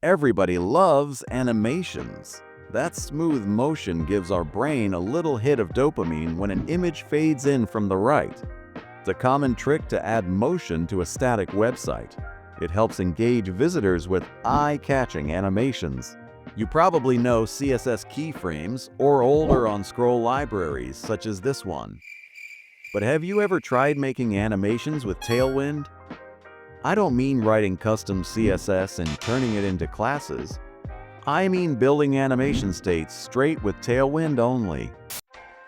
Everybody loves animations. That smooth motion gives our brain a little hit of dopamine when an image fades in from the right. It's a common trick to add motion to a static website. It helps engage visitors with eye-catching animations. You probably know CSS keyframes or older on-scroll libraries such as this one. But have you ever tried making animations with Tailwind? I don't mean writing custom CSS and turning it into classes. I mean building animation states straight with Tailwind only.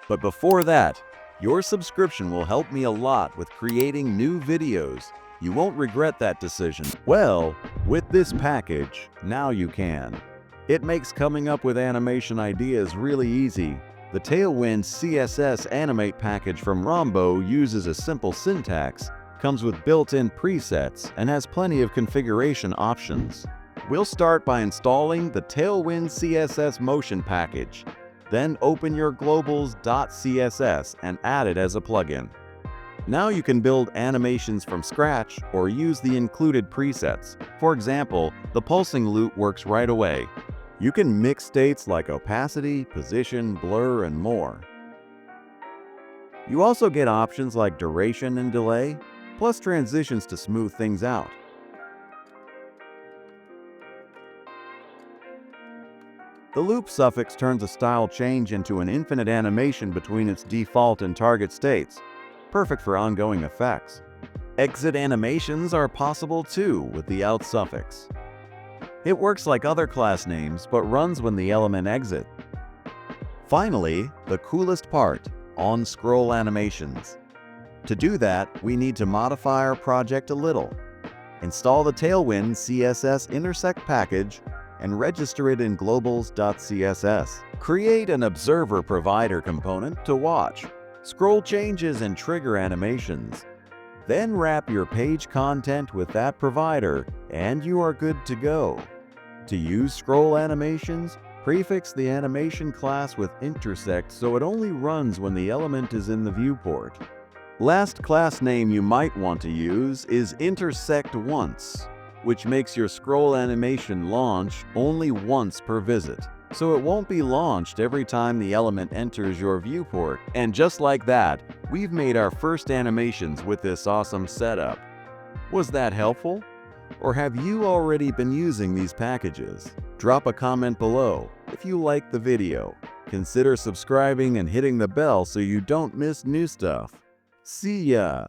But before that, your subscription will help me a lot with creating new videos. You won't regret that decision. Well, with this package, now you can. It makes coming up with animation ideas really easy. The Tailwind CSS Animate package from Rombo uses a simple syntax, comes with built-in presets, and has plenty of configuration options. We'll start by installing the Tailwind CSS-motion package. Then open your globals.css and add it as a plugin. Now you can build animations from scratch or use the included presets. For example, the pulsing loop works right away. You can mix states like opacity, position, blur, and more. You also get options like duration and delay, plus transitions to smooth things out. The loop suffix turns a style change into an infinite animation between its default and target states, perfect for ongoing effects. Exit animations are possible too with the out suffix. It works like other class names but runs when the element exit. Finally, the coolest part, on-scroll animations. To do that, we need to modify our project a little. Install the Tailwind CSS Intersect package and register it in globals.css. Create an observer provider component to watch, scroll changes, and trigger animations. Then wrap your page content with that provider and you are good to go. To use scroll animations, prefix the animation class with intersect so it only runs when the element is in the viewport. Last class name you might want to use is intersect once, which makes your scroll animation launch only once per visit, so it won't be launched every time the element enters your viewport. And just like that, we've made our first animations with this awesome setup. Was that helpful? Or have you already been using these packages? Drop a comment below. If you liked the video, consider subscribing and hitting the bell so you don't miss new stuff. See ya!